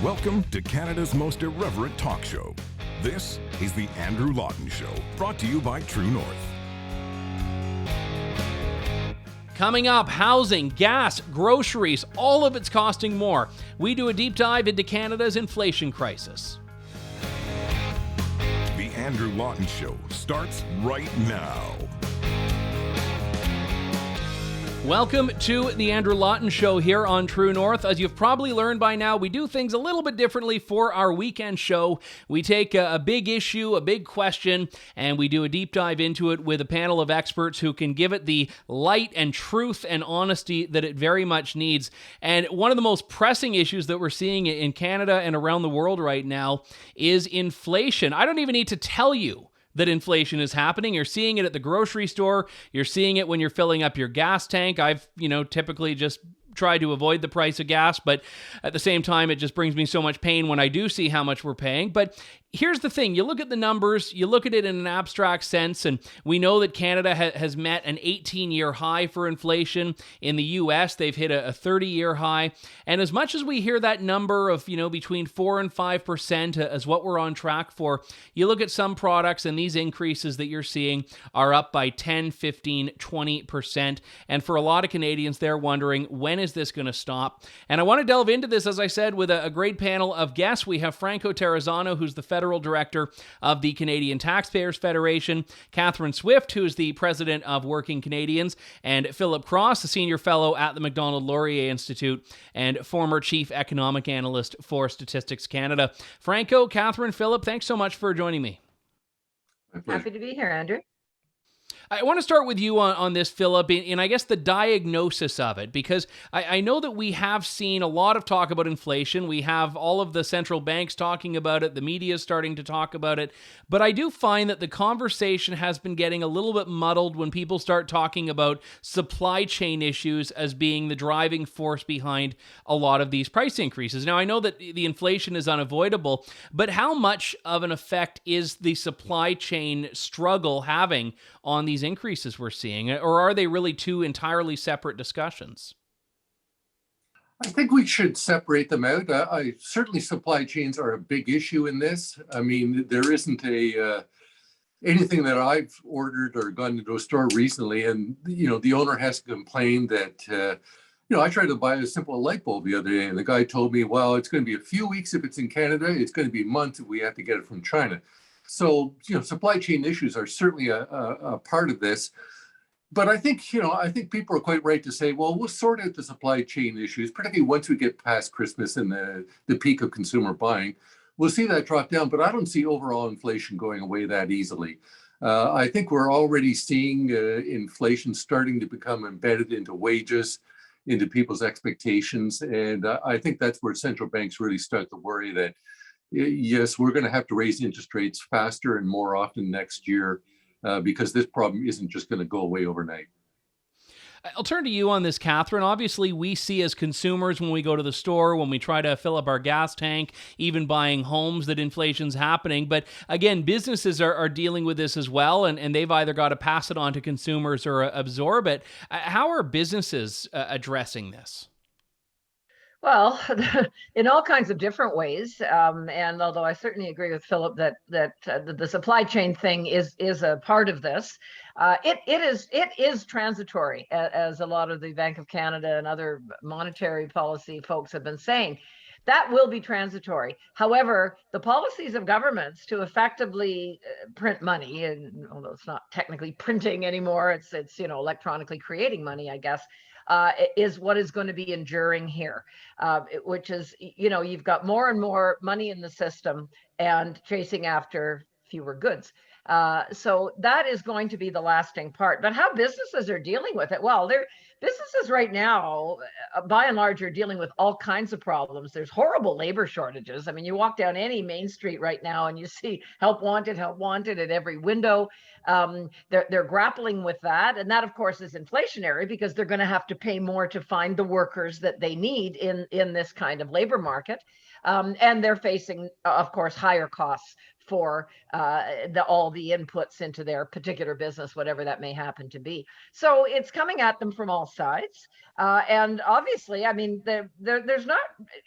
Welcome to Canada's most irreverent talk show. This is the Andrew Lawton Show, brought to you by True North. Coming up, housing, gas, groceries, all of it's costing more. We do a deep dive into Canada's inflation crisis. The Andrew Lawton Show starts right now. Welcome to the Andrew Lawton Show here on True North. As you've probably learned by now, we do things a little bit differently for our weekend show. We take a big issue, a big question, and we do a deep dive into it with a panel of experts who can give it the light and truth and honesty that it very much needs. And one of the most pressing issues that we're seeing in Canada and around the world right now is inflation. I don't even need to tell you that inflation is happening. You're seeing it at the grocery store. You're seeing it when you're filling up your gas tank. I've, typically just try to avoid the price of gas, but at the same time, it just brings me so much pain when I do see how much we're paying. But here's the thing. You look at the numbers, you look at it in an abstract sense, and we know that Canada has met an 18-year high for inflation. In the U.S., they've hit a 30-year high. And as much as we hear that number of, between 4 and 5% as what we're on track for, you look at some products and these increases that you're seeing are up by 10, 15, 20%. And for a lot of Canadians, they're wondering, when is this going to stop? And I want to delve into this, as I said, with a great panel of guests. We have Franco Terrazzano, who's the Federal Director of the Canadian Taxpayers Federation, Catherine Swift, who's the President of Working Canadians, and Philip Cross, a Senior Fellow at the Macdonald-Laurier Institute and former Chief Economic Analyst for Statistics Canada. Franco, Catherine, Philip, thanks so much for joining me. Happy to be here, Andrew. I want to start with you on this, Philip, and I guess the diagnosis of it, because I know that we have seen a lot of talk about inflation. We have all of the central banks talking about it. The media is starting to talk about it. But I do find that the conversation has been getting a little bit muddled when people start talking about supply chain issues as being the driving force behind a lot of these price increases. Now, I know that the inflation is unavoidable, but how much of an effect is the supply chain struggle having on these increases we're seeing, or are they really two entirely separate discussions? I think we should separate them out. Certainly supply chains are a big issue in this. I mean, there isn't anything that I've ordered or gone into a store recently, and the owner has complained that I tried to buy a simple light bulb the other day, and the guy told me, well, it's going to be a few weeks if it's in Canada, it's going to be months if we have to get it from China. So, supply chain issues are certainly a part of this. But I think people are quite right to say, well, we'll sort out the supply chain issues, particularly once we get past Christmas and the peak of consumer buying. We'll see that drop down, but I don't see overall inflation going away that easily. I think we're already seeing inflation starting to become embedded into wages, into people's expectations. And I think that's where central banks really start to worry that, yes, we're going to have to raise interest rates faster and more often next year because this problem isn't just going to go away overnight. I'll turn to you on this, Catherine. Obviously, we see as consumers when we go to the store, when we try to fill up our gas tank, even buying homes, that inflation's happening. But again, businesses are dealing with this as well, and they've either got to pass it on to consumers or absorb it. How are businesses addressing this? Well, in all kinds of different ways. And although I certainly agree with Philip that the supply chain thing is a part of this, it is transitory, as a lot of the Bank of Canada and other monetary policy folks have been saying. That will be transitory. However, the policies of governments to effectively print money, and although it's not technically printing anymore, it's electronically creating money, I guess, is what is going to be enduring here, which is, you've got more and more money in the system and chasing after fewer goods. So that is going to be the lasting part. But how businesses are dealing with it, well, businesses right now, by and large, are dealing with all kinds of problems. There's horrible labor shortages. I mean, you walk down any main street right now and you see help wanted at every window. They're grappling with that. And that, of course, is inflationary because they're going to have to pay more to find the workers that they need in this kind of labor market. And they're facing, of course, higher costs for all the inputs into their particular business, whatever that may happen to be. So it's coming at them from all sides. And obviously, I mean, there's not,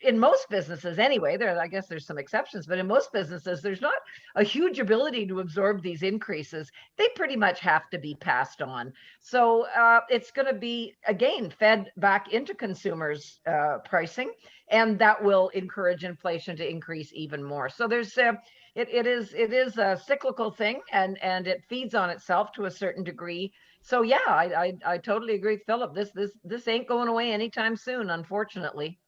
in most businesses anyway, I guess there's some exceptions, but in most businesses, there's not a huge ability to absorb these increases. They pretty much have to be passed on. So it's going to be, again, fed back into consumers' pricing, and that will encourage inflation to increase even more. So there's it is a cyclical thing, and it feeds on itself to a certain degree. So yeah, I totally agree with Philip. This ain't going away anytime soon, unfortunately.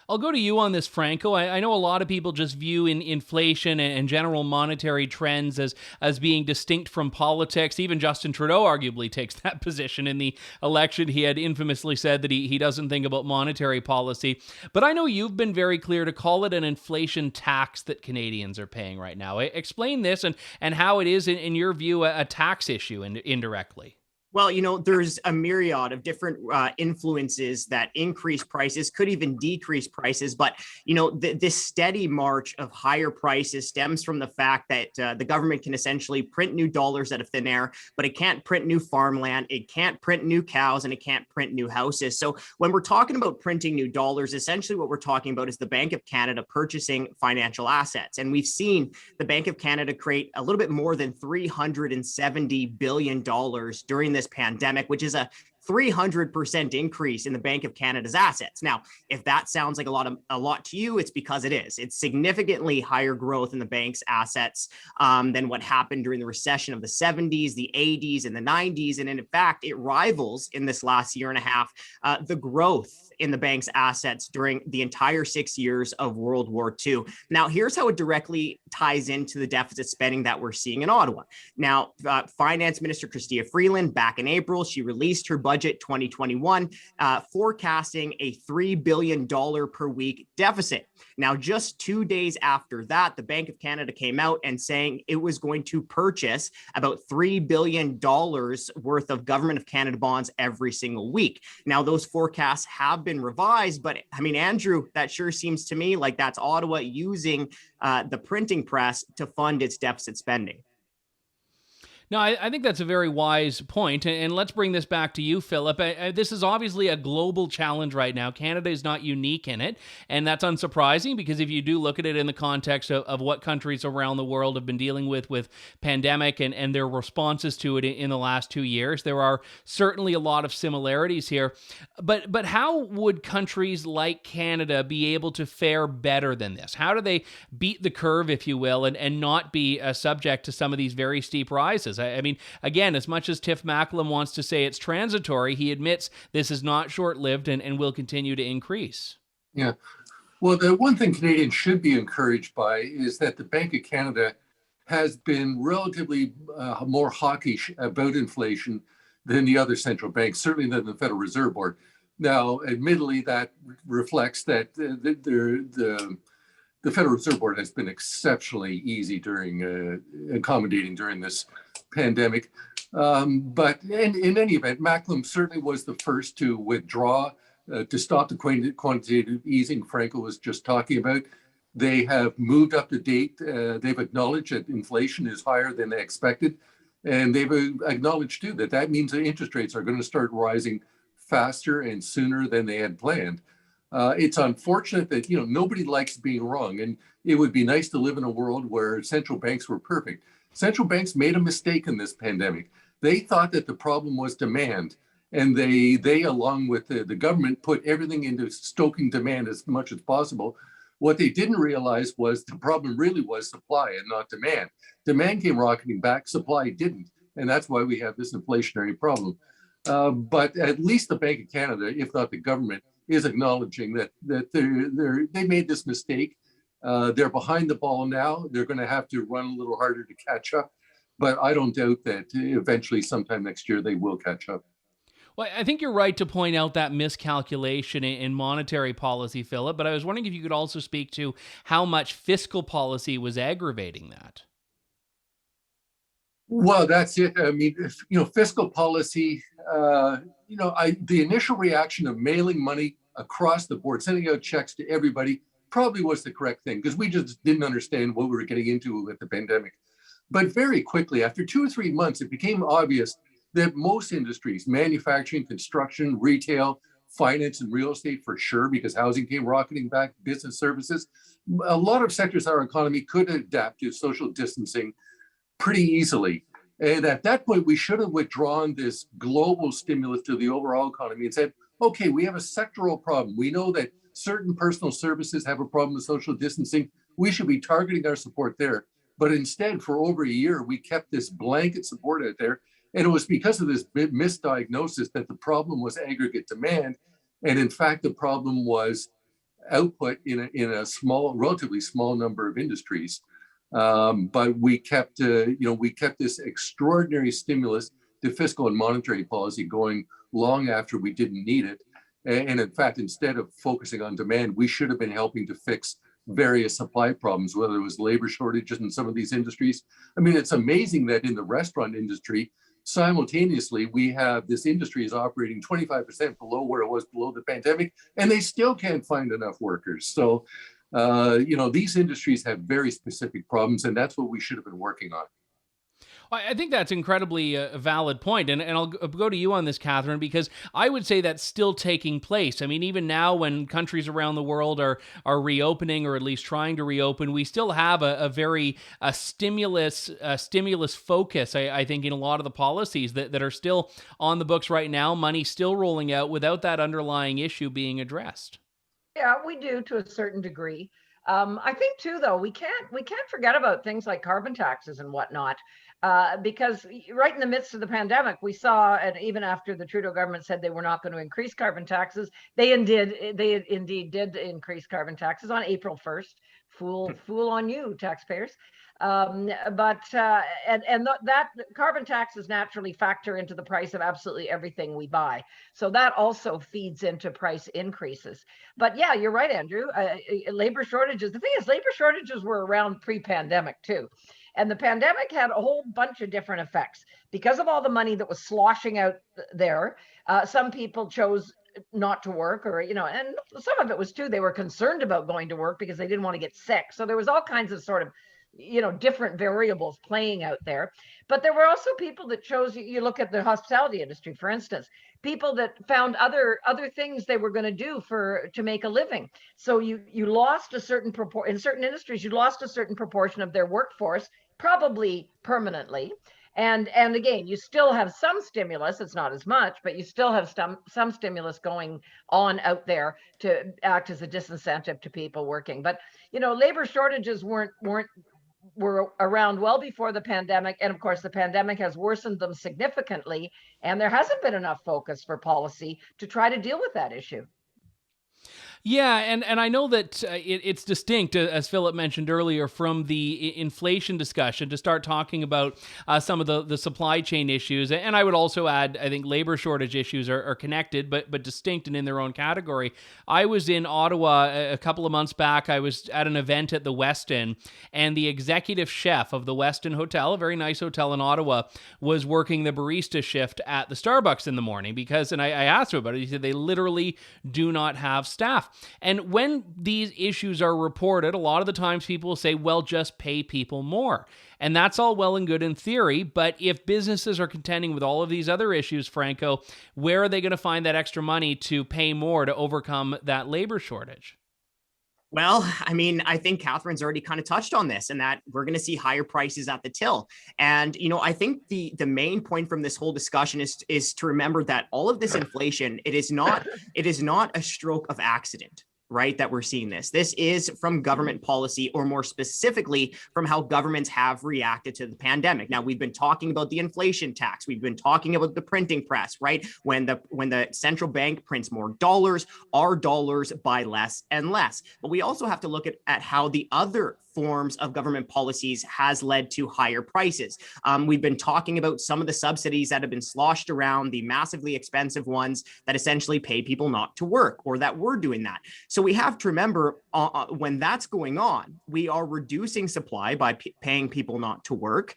I'll go to you on this, Franco. I know a lot of people just view inflation and general monetary trends as being distinct from politics. Even Justin Trudeau arguably takes that position. In the election, he had infamously said that he doesn't think about monetary policy. But I know you've been very clear to call it an inflation tax that Canadians are paying right now. Explain this and how it is, in your view, a tax issue indirectly. Well, there's a myriad of different influences that increase prices, could even decrease prices. But, this steady march of higher prices stems from the fact that the government can essentially print new dollars out of thin air, but it can't print new farmland, it can't print new cows, and it can't print new houses. So when we're talking about printing new dollars, essentially what we're talking about is the Bank of Canada purchasing financial assets. And we've seen the Bank of Canada create a little bit more than $370 billion during this pandemic, which is a 300% increase in the Bank of Canada's assets. Now, if that sounds like a lot to you, it's because it is. It's significantly higher growth in the bank's assets than what happened during the recession of the 70s, the 80s, and the 90s. And in fact, it rivals in this last year and a half the growth in the bank's assets during the entire 6 years of World War II. Now, here's how it directly ties into the deficit spending that we're seeing in Ottawa. Now, Finance Minister Chrystia Freeland, back in April, she released her budget 2021, forecasting a $3 billion per week deficit. Now, just 2 days after that, the Bank of Canada came out and saying it was going to purchase about $3 billion worth of Government of Canada bonds every single week. Now, those forecasts have been revised, but I mean, Andrew, that sure seems to me like that's Ottawa using the printing press to fund its deficit spending. No, I think that's a very wise point. And let's bring this back to you, Philip. This is obviously a global challenge right now. Canada is not unique in it. And that's unsurprising, because if you do look at it in the context of what countries around the world have been dealing with pandemic and their responses to it in the last 2 years, there are certainly a lot of similarities here. But how would countries like Canada be able to fare better than this? How do they beat the curve, if you will, and not be subject to some of these very steep rises? I mean, again, as much as Tiff Macklem wants to say it's transitory, he admits this is not short-lived and will continue to increase. Yeah. Well, the one thing Canadians should be encouraged by is that the Bank of Canada has been relatively more hawkish about inflation than the other central banks, certainly than the Federal Reserve Board. Now, admittedly, that reflects that the Federal Reserve Board has been exceptionally easy during accommodating during this pandemic. But in any event, Macklem certainly was the first to withdraw, to stop the quantitative easing Franco was just talking about. They have moved up to date. They've acknowledged that inflation is higher than they expected. And they've acknowledged too that means that interest rates are going to start rising faster and sooner than they had planned. It's unfortunate that, nobody likes being wrong. And it would be nice to live in a world where central banks were perfect. Central banks made a mistake in this pandemic. They thought that the problem was demand. And they along with the government, put everything into stoking demand as much as possible. What they didn't realize was the problem really was supply and not demand. Demand came rocketing back, supply didn't. And that's why we have this inflationary problem. But at least the Bank of Canada, if not the government, is acknowledging that they made this mistake. They're behind the ball now. They're going to have to run a little harder to catch up. But I don't doubt that eventually, sometime next year, they will catch up. Well, I think you're right to point out that miscalculation in monetary policy, Philip, but I was wondering if you could also speak to how much fiscal policy was aggravating that. Well, that's it. I mean, fiscal policy, the initial reaction of mailing money across the board, sending out checks to everybody, probably was the correct thing, because we just didn't understand what we were getting into with the pandemic. But very quickly, after 2 or 3 months, it became obvious that most industries, manufacturing, construction, retail, finance and real estate for sure, because housing came rocketing back, business services, a lot of sectors of our economy could adapt to social distancing pretty easily. And at that point, we should have withdrawn this global stimulus to the overall economy and said, okay, we have a sectoral problem. We know that certain personal services have a problem with social distancing. We should be targeting our support there. But instead, for over a year, we kept this blanket support out there. And it was because of this misdiagnosis that the problem was aggregate demand. And in fact, the problem was output in a small, relatively small number of industries. But we kept this extraordinary stimulus to fiscal and monetary policy going long after we didn't need it. And in fact, instead of focusing on demand, we should have been helping to fix various supply problems, whether it was labor shortages in some of these industries. I mean, it's amazing that in the restaurant industry, simultaneously, we have this industry is operating 25% below where it was below the pandemic, and they still can't find enough workers. So, these industries have very specific problems, and that's what we should have been working on. I think that's incredibly a valid point. And I'll go to you on this, Catherine, because I would say that's still taking place. I mean, even now when countries around the world are reopening, or at least trying to reopen, we still have a very stimulus focus, I think, in a lot of the policies that are still on the books right now, money still rolling out without that underlying issue being addressed. Yeah, we do to a certain degree. I think too, though, we can't forget about things like carbon taxes and whatnot, because right in the midst of the pandemic, we saw, and even after the Trudeau government said they were not going to increase carbon taxes, they indeed did increase carbon taxes on April 1st. Fool on you, taxpayers. That carbon taxes naturally factor into the price of absolutely everything we buy. So that also feeds into price increases. But yeah, you're right, Andrew. Labor shortages. The thing is, labor shortages were around pre-pandemic too. And the pandemic had a whole bunch of different effects. Because of all the money that was sloshing out there, some people chose not to work, or, and some of it was too, they were concerned about going to work because they didn't want to get sick. So there was all kinds of sort of different variables playing out there. But there were also people that chose, you look at the hospitality industry, for instance, people that found other things they were going to do to make a living. So you lost a certain in certain industries, you lost a certain proportion of their workforce, probably permanently. And again, you still have some stimulus. It's not as much, but you still have some stimulus going on out there to act as a disincentive to people working. But labor shortages were around well before the pandemic, and of course the pandemic has worsened them significantly, and there hasn't been enough focus for policy to try to deal with that issue. Yeah, and I know that it's distinct, as Philip mentioned earlier, from the inflation discussion to start talking about some of the supply chain issues. And I would also add, I think labor shortage issues are connected, but distinct and in their own category. I was in Ottawa a couple of months back. I was at an event at the Westin, and the executive chef of the Westin Hotel, a very nice hotel in Ottawa, was working the barista shift at the Starbucks in the morning and I asked him about it. He said they literally do not have staff. And when these issues are reported, a lot of the times people will say, well, just pay people more. And that's all well and good in theory, but if businesses are contending with all of these other issues, Franco, where are they going to find that extra money to pay more to overcome that labor shortage? Well, I mean, I think Catherine's already kind of touched on this, and that we're going to see higher prices at the till. And, I think the main point from this whole discussion is to remember that all of this inflation, it is not a stroke of accident, right, that we're seeing this. This is from government policy, or more specifically from how governments have reacted to the pandemic. Now, we've been talking about the inflation tax. We've been talking about the printing press, right? When the central bank prints more dollars, our dollars buy less and less. But we also have to look at how the other forms of government policies has led to higher prices. We've been talking about some of the subsidies that have been sloshed around, the massively expensive ones that essentially pay people not to work, or that we're doing that. So we have to remember when that's going on, we are reducing supply by paying people not to work.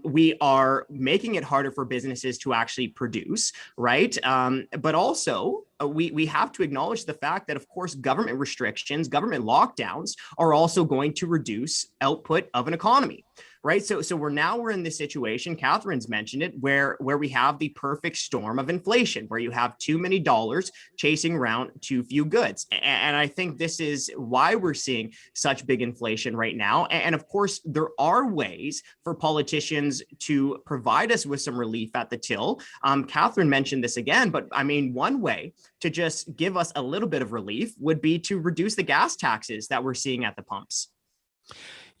We are making it harder for businesses to actually produce, right? But also, we have to acknowledge the fact that, of course, government restrictions, government lockdowns are also going to reduce output of an economy, right? So we're in this situation, Catherine's mentioned it, where we have the perfect storm of inflation, where you have too many dollars chasing around too few goods. And I think this is why we're seeing such big inflation right now. And of course, there are ways for politicians to provide us with some relief at the till. Catherine mentioned this again, but I mean, one way to just give us a little bit of relief would be to reduce the gas taxes that we're seeing at the pumps.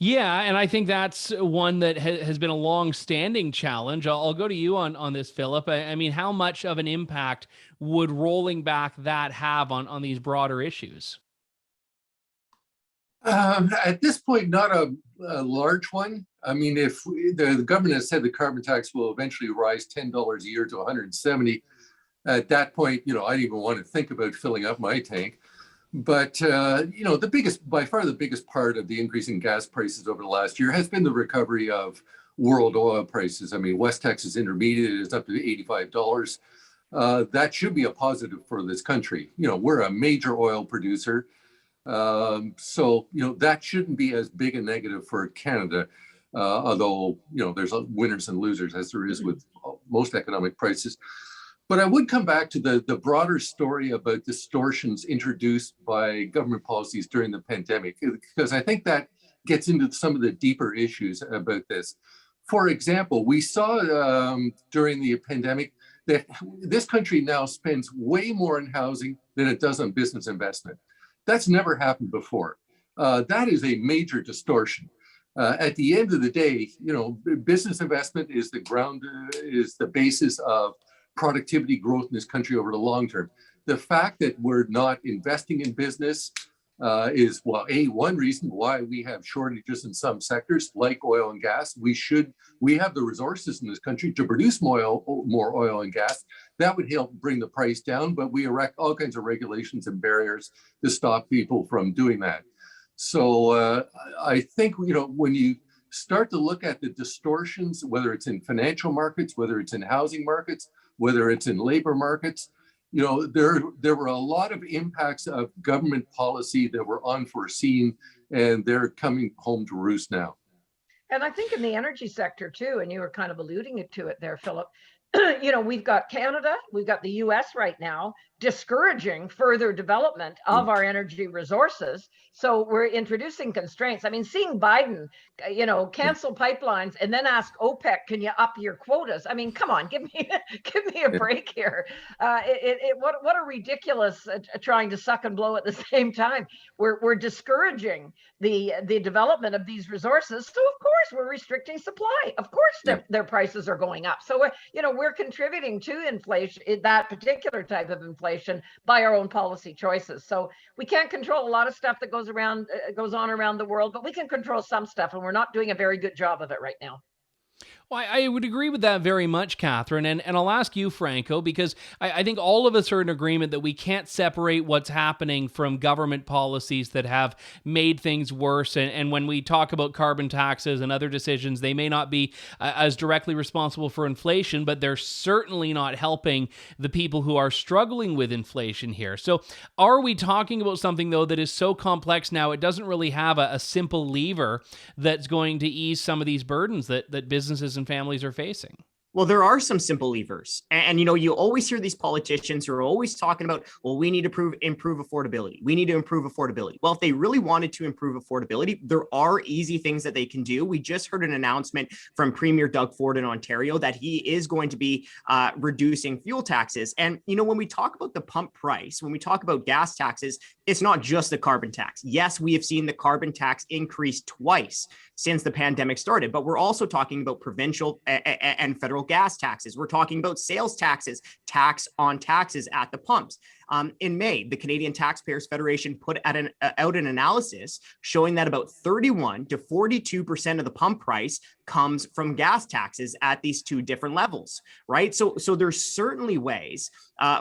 Yeah, and I think that's one that has been a long-standing challenge. I'll go to you on this, Philip. I mean, how much of an impact would rolling back that have on these broader issues? At this point, not a large one. I mean, if the government has said the carbon tax will eventually rise $10 a year to 170, at that point, I didn't even want to think about filling up my tank. But, by far the biggest part of the increase in gas prices over the last year has been the recovery of world oil prices. I mean, West Texas Intermediate is up to $85. That should be a positive for this country. We're a major oil producer. So that shouldn't be as big a negative for Canada, although, there's winners and losers, as there is with most economic prices. But I would come back to the broader story about distortions introduced by government policies during the pandemic, because I think that gets into some of the deeper issues about this. For example, we saw during the pandemic that this country now spends way more on housing than it does on business investment. That's never happened before. That is a major distortion. At the end of the day, business investment is the basis of productivity growth in this country over the long term. The fact that we're not investing in business is, one reason why we have shortages in some sectors like oil and gas. We have the resources in this country to produce more oil and gas. That would help bring the price down, but we erect all kinds of regulations and barriers to stop people from doing that. So I think, when you start to look at the distortions, whether it's in financial markets, whether it's in housing markets, whether it's in labor markets, there were a lot of impacts of government policy that were unforeseen, and they're coming home to roost now. And I think in the energy sector too, and you were kind of alluding to it there, Philip, we've got Canada, we've got the US right now discouraging further development of our energy resources. So we're introducing constraints. I mean, seeing Biden, cancel pipelines and then ask OPEC, can you up your quotas? I mean, come on, give me a break here. What a ridiculous trying to suck and blow at the same time. We're discouraging the development of these resources. So of course we're restricting supply. Of course their prices are going up. So we're contributing to inflation, that particular type of inflation, by our own policy choices. So we can't control a lot of stuff that goes on around the world, but we can control some stuff, and we're not doing a very good job of it right now. Well, I would agree with that very much, Catherine, and I'll ask you, Franco, because I think all of us are in agreement that we can't separate what's happening from government policies that have made things worse, and when we talk about carbon taxes and other decisions, they may not be as directly responsible for inflation, but they're certainly not helping the people who are struggling with inflation here. So are we talking about something, though, that is so complex now, it doesn't really have a simple lever that's going to ease some of these burdens that businesses and families are facing? Well, there are some simple levers. And you always hear these politicians who are always talking about, well, we need to improve affordability. We need to improve affordability. Well, if they really wanted to improve affordability, there are easy things that they can do. We just heard an announcement from Premier Doug Ford in Ontario that he is going to be reducing fuel taxes. And, when we talk about the pump price, when we talk about gas taxes, it's not just the carbon tax. Yes, we have seen the carbon tax increase twice since the pandemic started, but we're also talking about provincial and federal gas taxes. We're talking about sales taxes, tax on taxes at the pumps. In May, the Canadian Taxpayers Federation put out an analysis showing that about 31 to 42% of the pump price comes from gas taxes at these two different levels, right? So there's certainly ways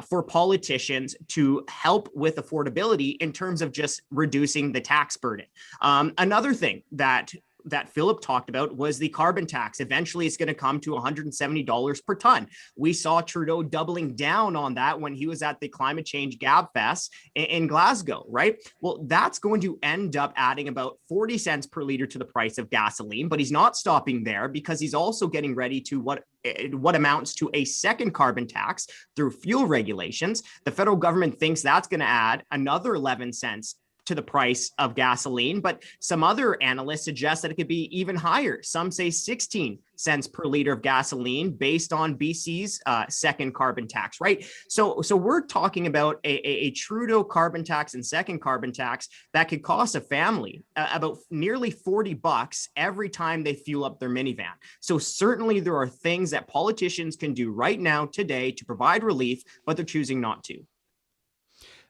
for politicians to help with affordability in terms of just reducing the tax burden. Another thing that that Philip talked about was the carbon tax. Eventually, it's going to come to $170 per ton. We saw Trudeau doubling down on that when he was at the Climate Change Gab Fest in Glasgow, right? Well, that's going to end up adding about 40 cents per liter to the price of gasoline, but he's not stopping there because he's also getting ready to what amounts to a second carbon tax through fuel regulations. The federal government thinks that's going to add another 11 cents to the price of gasoline, but some other analysts suggest that it could be even higher. Some say 16 cents per liter of gasoline based on BC's second carbon tax, right? So we're talking about a Trudeau carbon tax and second carbon tax that could cost a family about nearly $40 every time they fuel up their minivan. So certainly there are things that politicians can do right now today to provide relief, but they're choosing not to.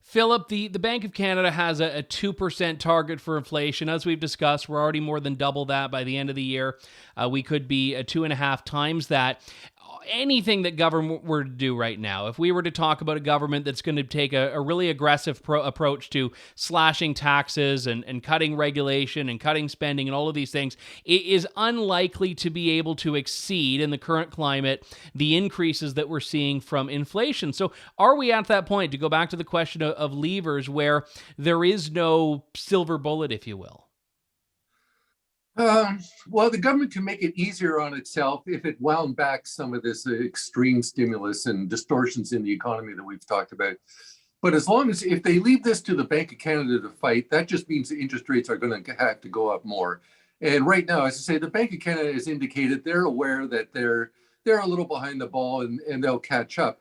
Philip, the Bank of Canada has a 2% target for inflation. As we've discussed, we're already more than double that by the end of the year. We could be 2.5 times that. Anything that government were to do right now, if we were to talk about a government that's going to take a really aggressive approach to slashing taxes and cutting regulation and cutting spending and all of these things, it is unlikely to be able to exceed in the current climate the increases that we're seeing from inflation. So are we at that point, to go back to the question of levers, where there is no silver bullet, if you will? Well, the government can make it easier on itself if it wound back some of this extreme stimulus and distortions in the economy that we've talked about. But as long as, if they leave this to the Bank of Canada to fight, that just means the interest rates are going to have to go up more. And right now, as I say, the Bank of Canada has indicated they're aware that they're a little behind the ball and they'll catch up.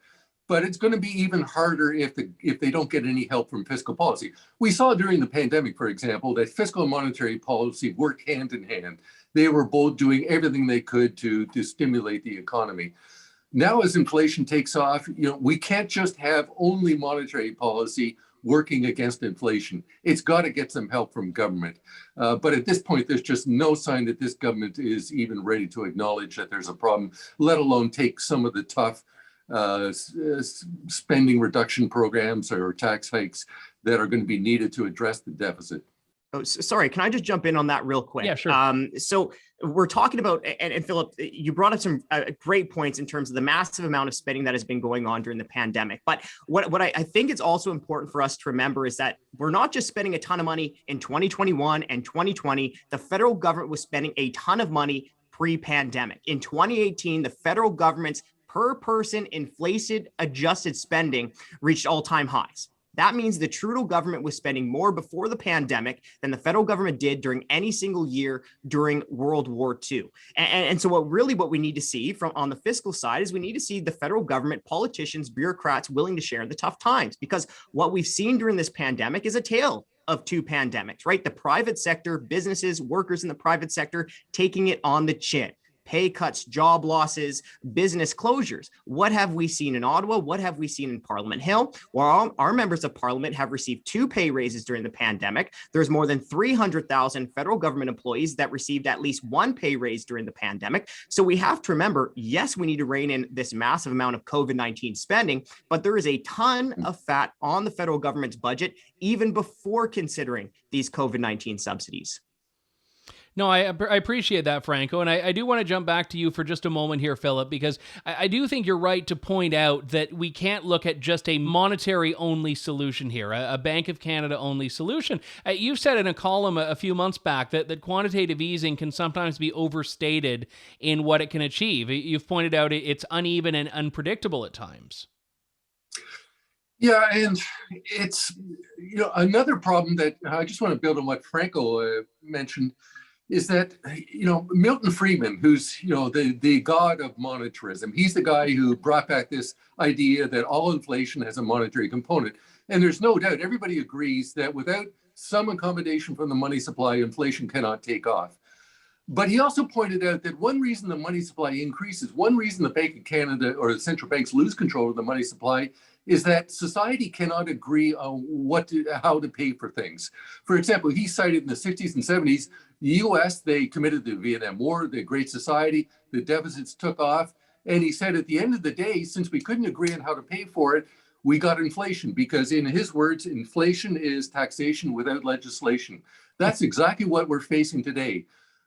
But it's going to be even harder if they don't get any help from fiscal policy. We saw during the pandemic, for example, that fiscal and monetary policy worked hand in hand. They were both doing everything they could to stimulate the economy. Now, as inflation takes off, we can't just have only monetary policy working against inflation. It's got to get some help from government. But at this point, there's just no sign that this government is even ready to acknowledge that there's a problem, let alone take some of the tough spending reduction programs or tax hikes that are going to be needed to address the deficit. Oh, sorry, can I just jump in on that real quick? Yeah, sure. So we're talking about, and Philip, you brought up some great points in terms of the massive amount of spending that has been going on during the pandemic. But what I think it's also important for us to remember is that we're not just spending a ton of money in 2021 and 2020. The federal government was spending a ton of money pre-pandemic. In 2018, the federal government's per person inflation adjusted spending reached all-time highs. That means the Trudeau government was spending more before the pandemic than the federal government did during any single year during World War II. And so what we need to see from on the fiscal side is we need to see the federal government, politicians, bureaucrats willing to share the tough times, because what we've seen during this pandemic is a tale of two pandemics, right? The private sector, businesses, workers in the private sector taking it on the chin. Pay cuts, job losses, business closures. What have we seen in Ottawa? What have we seen in Parliament Hill? Well, our members of Parliament have received 2 pay raises during the pandemic. There's more than 300,000 federal government employees that received at least 1 pay raise during the pandemic. So we have to remember, yes, we need to rein in this massive amount of COVID-19 spending, but there is a ton of fat on the federal government's budget, even before considering these COVID-19 subsidies. No, I appreciate that, Franco. And I do want to jump back to you for just a moment here, Philip, because I do think you're right to point out that we can't look at just a monetary-only solution here, a Bank of Canada-only solution. You said in a column a few months back that quantitative easing can sometimes be overstated in what it can achieve. You've pointed out it's uneven and unpredictable at times. Yeah, and it's another problem that I just want to build on what Franco mentioned, is that, Milton Friedman, who's, the god of monetarism, he's the guy who brought back this idea that all inflation has a monetary component. And there's no doubt, everybody agrees that without some accommodation from the money supply, inflation cannot take off. But he also pointed out that one reason the money supply increases, one reason the Bank of Canada or the central banks lose control of the money supply, is that society cannot agree on how to pay for things. For example, he cited in the 60s and 70s, the US, they committed the Vietnam War, the Great Society, the deficits took off. And he said at the end of the day, since we couldn't agree on how to pay for it, we got inflation, because in his words, inflation is taxation without legislation. That's exactly what we're facing today.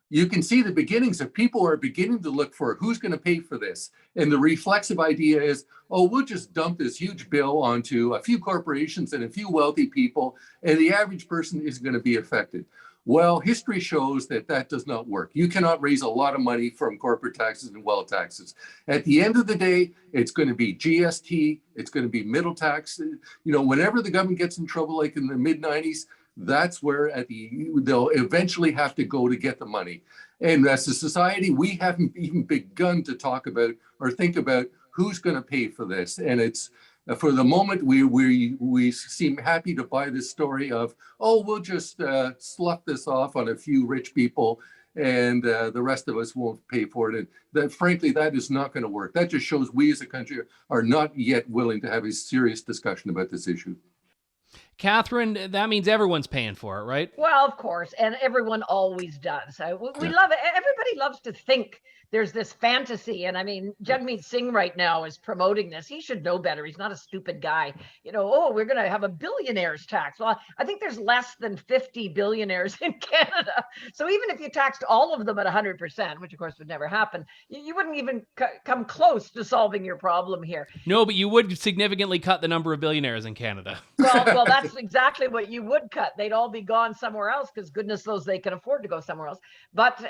you can see the beginnings of people are beginning to look for who's going to pay for this. And the reflexive idea is, oh, we'll just dump this huge bill onto a few corporations and a few wealthy people, and the average person is going to be affected. Well, history shows that that does not work. You cannot raise a lot of money from corporate taxes and wealth taxes. At the end of the day, it's going to be GST, it's going to be middle tax. Whenever the government gets in trouble, like in the mid-90s, that's where they'll eventually have to go to get the money. And as a society, we haven't even begun to talk about or think about who's going to pay for this. And it's, for the moment, we seem happy to buy this story of, oh, we'll just slough this off on a few rich people and the rest of us won't pay for it. And that, frankly, that is not going to work. That just shows we as a country are not yet willing to have a serious discussion about this issue. Catherine, that means everyone's paying for it, right? Well, of course, and everyone always does. We love it. Everybody loves to think there's this fantasy, and I mean, Jagmeet Singh right now is promoting this. He should know better. He's not a stupid guy. We're going to have a billionaires tax. Well, I think there's less than 50 billionaires in Canada. So even if you taxed all of them at 100%, which of course would never happen, you wouldn't even come close to solving your problem here. No, but you would significantly cut the number of billionaires in Canada. Well, that's exactly what you would cut. They'd all be gone somewhere else because goodness knows they can afford to go somewhere else. But,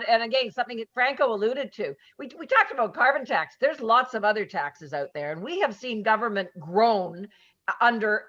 and again, something that Franco alluded to, we talked about carbon tax. There's lots of other taxes out there. And we have seen government groan under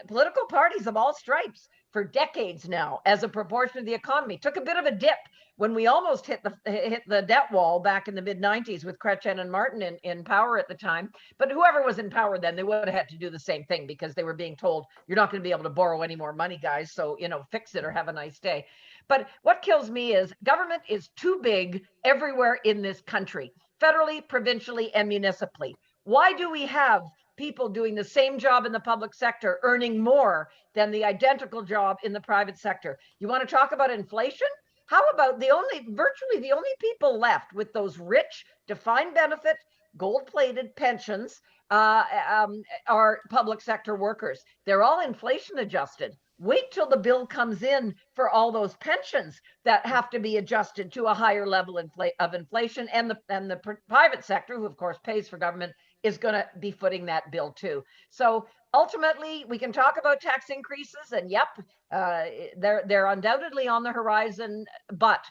political parties of all stripes for decades now as a proportion of the economy. Took a bit of a dip when we almost hit the debt wall back in the mid-90s with Chrétien and Martin in power at the time. But whoever was in power then, they would have had to do the same thing because they were being told, you're not going to be able to borrow any more money, guys. So, fix it or have a nice day. But what kills me is government is too big everywhere in this country, federally, provincially, and municipally. Why do we have people doing the same job in the public sector earning more than the identical job in the private sector? You want to talk about inflation? How about virtually the only people left with those rich, defined benefit, gold-plated pensions are public sector workers. They're all inflation adjusted. Wait till the bill comes in for all those pensions that have to be adjusted to a higher level of inflation, and the private sector, who of course pays for government, is going to be footing that bill too. So ultimately, we can talk about tax increases, and yep, they're undoubtedly on the horizon. But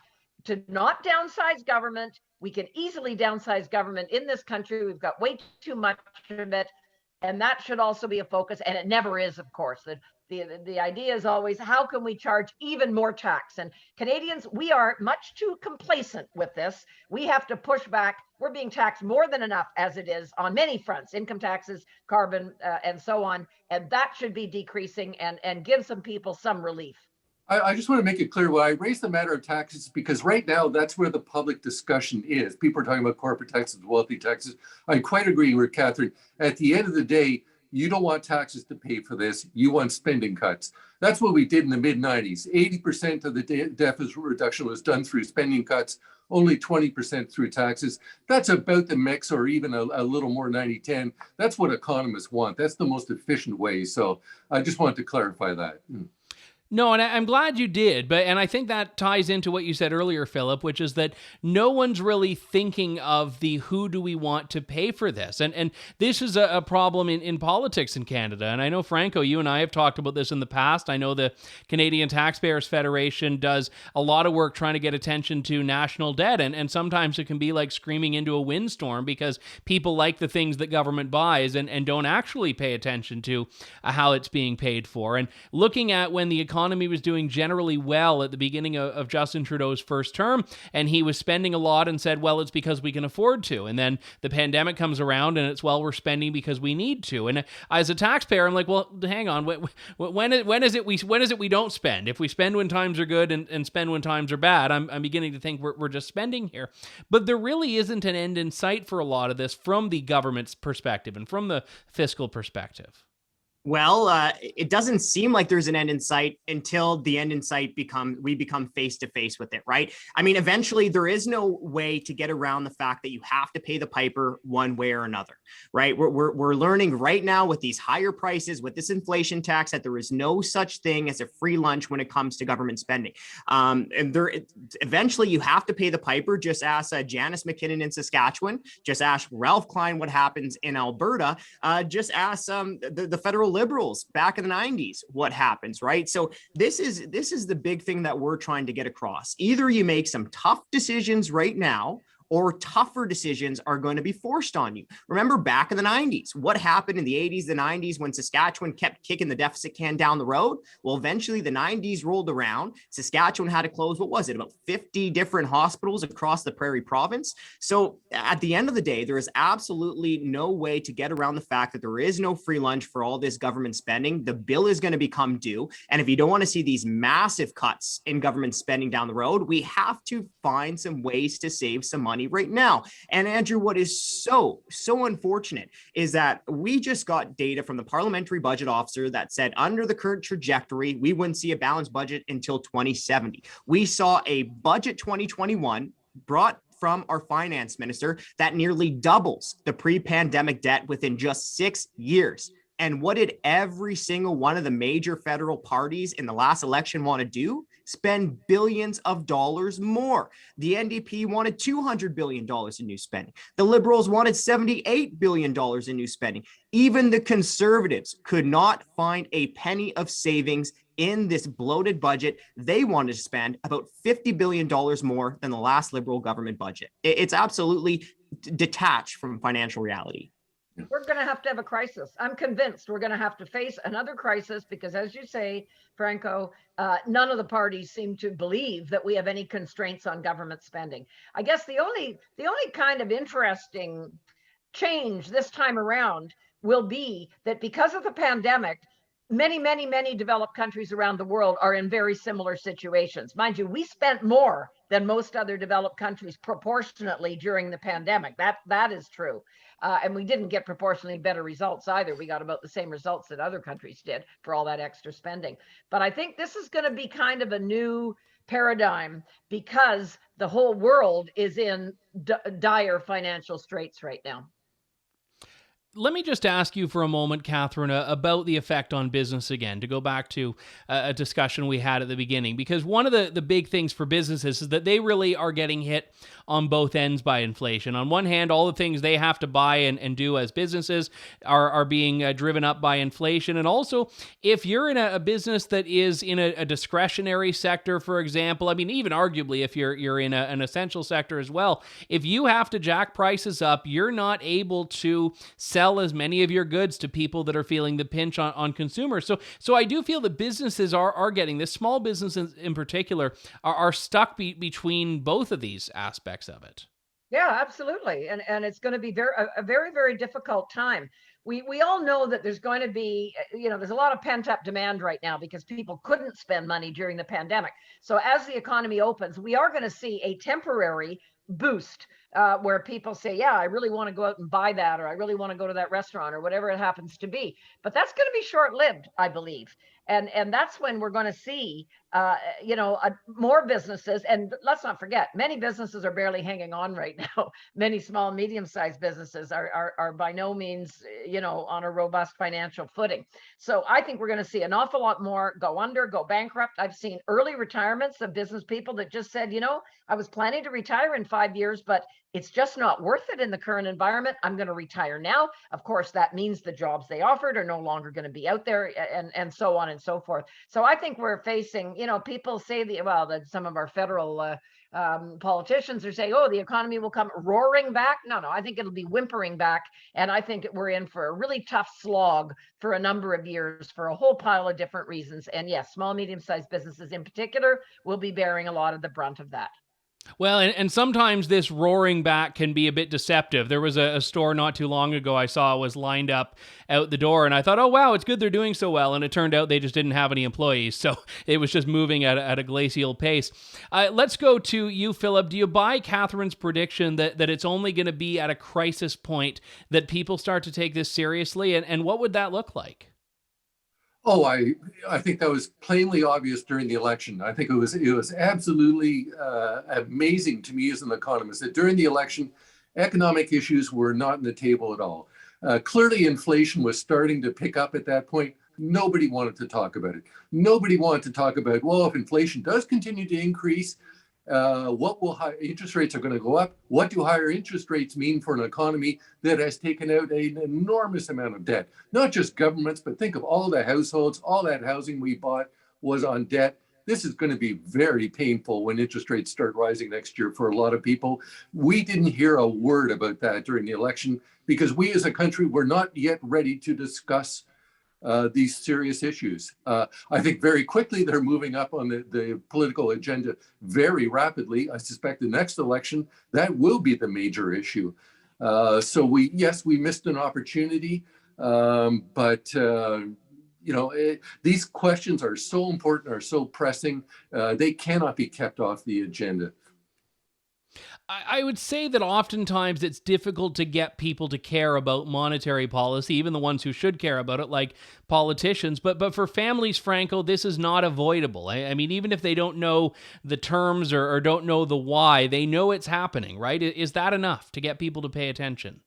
to not downsize government, we can easily downsize government in this country. We've got way too much of it, and that should also be a focus. And it never is, of course. The idea is always, how can we charge even more tax? And Canadians, we are much too complacent with this. We have to push back. We're being taxed more than enough as it is on many fronts, income taxes, carbon, and so on. And that should be decreasing and give some people some relief. I just want to make it clear why I raised the matter of taxes, because right now that's where the public discussion is. People are talking about corporate taxes, wealthy taxes. I quite agree with Catherine. At the end of the day, you don't want taxes to pay for this. You want spending cuts. That's what we did in the mid-90s. 80% of the deficit reduction was done through spending cuts, only 20% through taxes. That's about the mix, or even a little more 90-10. That's what economists want. That's the most efficient way. So I just wanted to clarify that. No, and I'm glad you did, and I think that ties into what you said earlier, Philip, which is that no one's really thinking of the who do we want to pay for this, and this is a problem in politics in Canada, and I know, Franco, you and I have talked about this in the past. I know the Canadian Taxpayers Federation does a lot of work trying to get attention to national debt, and sometimes it can be like screaming into a windstorm because people like the things that government buys and don't actually pay attention to how it's being paid for. And looking at when the economy was doing generally well at the beginning of Justin Trudeau's first term, and he was spending a lot and said, well, it's because we can afford to. And then the pandemic comes around and it's, well, we're spending because we need to. And as a taxpayer, I'm like, well, hang on, when is it we don't spend? If we spend when times are good and spend when times are bad, I'm beginning to think we're just spending here. But there really isn't an end in sight for a lot of this from the government's perspective and from the fiscal perspective. Well, it doesn't seem like there's an end in sight until the end in sight we become face to face with it, right? I mean, eventually there is no way to get around the fact that you have to pay the piper one way or another, right? We're learning right now with these higher prices, with this inflation tax, that there is no such thing as a free lunch when it comes to government spending. Eventually you have to pay the piper. Just ask Janice McKinnon in Saskatchewan. Just ask Ralph Klein what happens in Alberta. Just ask the federal Liberals back in the 90s what happens, right? So this is the big thing that we're trying to get across. Either you make some tough decisions right now, or tougher decisions are going to be forced on you. Remember back in the 90s, what happened in the 80s, the 90s, when Saskatchewan kept kicking the deficit can down the road? Well, eventually the 90s rolled around. Saskatchewan had to close, what was it, about 50 different hospitals across the Prairie Province. So at the end of the day, there is absolutely no way to get around the fact that there is no free lunch for all this government spending. The bill is going to become due. And if you don't want to see these massive cuts in government spending down the road, we have to find some ways to save some money right now. And Andrew, what is so unfortunate is that we just got data from the parliamentary budget officer that said under the current trajectory, we wouldn't see a balanced budget until 2070. We saw a budget 2021 brought from our finance minister that nearly doubles the pre-pandemic debt within just 6 years. And what did every single one of the major federal parties in the last election want to do? Spend billions of dollars more. The NDP wanted $200 billion in new spending. The Liberals wanted $78 billion in new spending. Even the Conservatives could not find a penny of savings in this bloated budget. They wanted to spend about $50 billion more than the last Liberal government budget. It's absolutely detached from financial reality. We're going to have a crisis. I'm convinced we're going to have to face another crisis because, as you say, Franco, none of the parties seem to believe that we have any constraints on government spending. I guess the only kind of interesting change this time around will be that because of the pandemic, many developed countries around the world are in very similar situations. Mind you, we spent more than most other developed countries proportionately during the pandemic. That is true. And we didn't get proportionally better results either. We got about the same results that other countries did for all that extra spending. But I think this is going to be kind of a new paradigm because the whole world is in dire financial straits right now. Let me just ask you for a moment, Catherine, about the effect on business again, to go back to a discussion we had at the beginning, because one of the big things for businesses is that they really are getting hit on both ends by inflation. On one hand, all the things they have to buy and do as businesses are being driven up by inflation. And also, if you're in a business that is in a discretionary sector, for example, I mean, even arguably if you're in an essential sector as well, if you have to jack prices up, you're not able to sell as many of your goods to people that are feeling the pinch on consumers. So I do feel that businesses are getting this. Small businesses in particular are stuck between both of these aspects of it. Yeah, absolutely. And it's going to be a very difficult time. We all know that there's going to be, there's a lot of pent up demand right now because people couldn't spend money during the pandemic. So as the economy opens, we are going to see a temporary boost where people say, yeah, I really want to go out and buy that, or I really want to go to that restaurant, or whatever it happens to be. But that's going to be short-lived, I believe. And that's when we're going to see, more businesses. And let's not forget, many businesses are barely hanging on right now. Many small, medium-sized businesses are by no means, on a robust financial footing. So I think we're going to see an awful lot more go under, go bankrupt. I've seen early retirements of business people that just said, I was planning to retire in 5 years, but it's just not worth it in the current environment. I'm going to retire now. Of course, that means the jobs they offered are no longer going to be out there, and so on and so forth. So I think we're facing, people say that some of our federal politicians are saying, oh, the economy will come roaring back. No, I think it'll be whimpering back. And I think we're in for a really tough slog for a number of years for a whole pile of different reasons. And yes, small, medium-sized businesses in particular will be bearing a lot of the brunt of that. Well, and sometimes this roaring back can be a bit deceptive. There was a store not too long ago I saw was lined up out the door, and I thought, oh, wow, it's good they're doing so well. And it turned out they just didn't have any employees, so it was just moving at a glacial pace. Let's go to you, Philip. Do you buy Catherine's prediction that it's only going to be at a crisis point that people start to take this seriously? And what would that look like? Oh, I think that was plainly obvious during the election. I think it was absolutely amazing to me as an economist that during the election, economic issues were not on the table at all. Clearly, inflation was starting to pick up at that point. Nobody wanted to talk about it. Nobody wanted to talk about, well, if inflation does continue to increase, what will interest rates are going to go up? What do higher interest rates mean for an economy that has taken out an enormous amount of debt? Not just governments, but think of all the households, all that housing we bought was on debt. This is going to be very painful when interest rates start rising next year for a lot of people. We didn't hear a word about that during the election because we as a country were not yet ready to discuss these serious issues. I think very quickly they're moving up on the political agenda very rapidly. I suspect the next election, that will be the major issue. So we missed an opportunity, but these questions are so important, are so pressing, they cannot be kept off the agenda. I would say that oftentimes it's difficult to get people to care about monetary policy, even the ones who should care about it, like politicians. But for families, Franco, this is not avoidable. I mean, even if they don't know the terms or don't know the why, they know it's happening, right? Is that enough to get people to pay attention?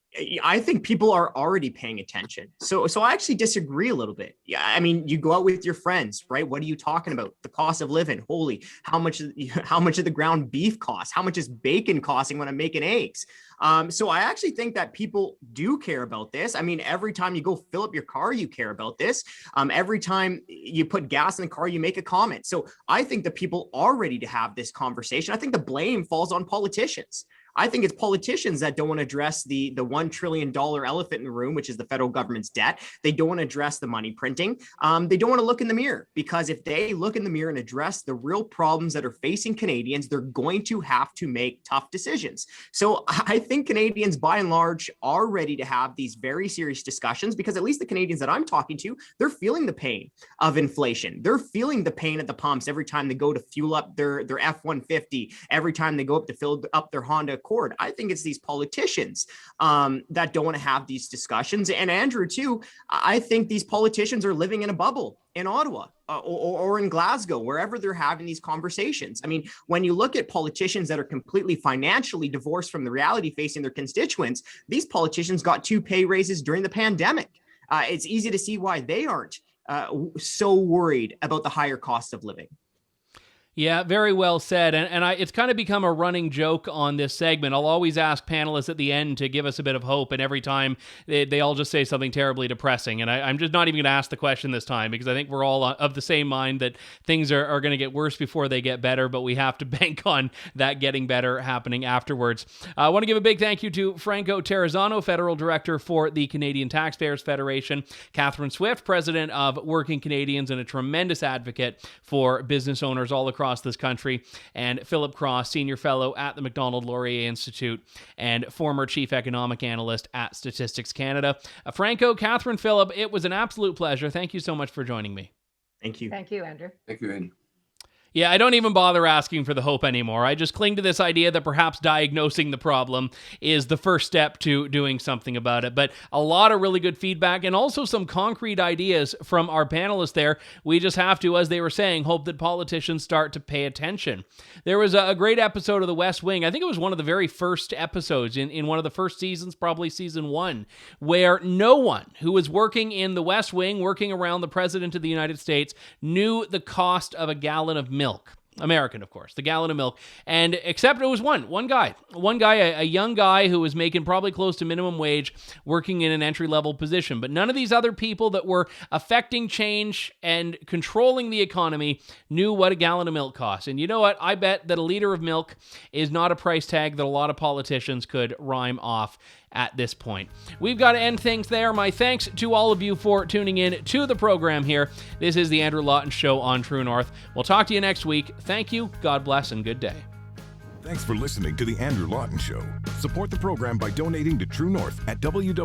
I think people are already paying attention. So I actually disagree a little bit. Yeah, I mean, you go out with your friends, right? What are you talking about? The cost of living. Holy, how much of the ground beef cost? How much is bacon costing when I'm making eggs? So I actually think that people do care about this. I mean, every time you go fill up your car, you care about this. Every time you put gas in the car, you make a comment. So I think that people are ready to have this conversation. I think the blame falls on politicians. I think it's politicians that don't want to address the $1 trillion elephant in the room, which is the federal government's debt. They don't want to address the money printing. They don't want to look in the mirror, because if they look in the mirror and address the real problems that are facing Canadians, they're going to have to make tough decisions. So I think Canadians, by and large, are ready to have these very serious discussions, because at least the Canadians that I'm talking to, they're feeling the pain of inflation. They're feeling the pain at the pumps every time they go to fuel up their F-150, every time they go up to fill up their Honda Accord. I think it's these politicians that don't want to have these discussions. And Andrew, too, I think these politicians are living in a bubble in Ottawa or in Glasgow, wherever they're having these conversations. I mean, when you look at politicians that are completely financially divorced from the reality facing their constituents, these politicians got 2 pay raises during the pandemic. It's easy to see why they aren't so worried about the higher cost of living. Yeah, very well said. And it's kind of become a running joke on this segment. I'll always ask panelists at the end to give us a bit of hope, and every time they all just say something terribly depressing. And I'm just not even going to ask the question this time, because I think we're all of the same mind that things are going to get worse before they get better, but we have to bank on that getting better happening afterwards. I want to give a big thank you to Franco Terrazzano, Federal Director for the Canadian Taxpayers Federation, Catherine Swift, President of Working Canadians and a tremendous advocate for business owners all across this country, and Philip Cross, Senior Fellow at the Macdonald-Laurier Institute and former Chief Economic Analyst at Statistics Canada. Franco, Catherine, Philip, it was an absolute pleasure. Thank you so much for joining me. Thank you. Thank you, Andrew. Thank you, Andrew. Yeah, I don't even bother asking for the hope anymore. I just cling to this idea that perhaps diagnosing the problem is the first step to doing something about it. But a lot of really good feedback and also some concrete ideas from our panelists there. We just have to, as they were saying, hope that politicians start to pay attention. There was a great episode of The West Wing. I think it was one of the very first episodes in one of the first seasons, probably season 1, where no one who was working in the West Wing, working around the President of the United States, knew the cost of a gallon of milk. American, of course, the gallon of milk. And except it was one guy, a young guy who was making probably close to minimum wage, working in an entry-level position. But none of these other people that were affecting change and controlling the economy knew what a gallon of milk cost. And you know what? I bet that a liter of milk is not a price tag that a lot of politicians could rhyme off at this point. We've got to end things there. My thanks to all of you for tuning in to the program here. This is the Andrew Lawton Show on True North. We'll talk to you next week. Thank you, God bless, and good day. Thanks for listening to the Andrew Lawton Show. Support the program by donating to True North at www.tnc.news.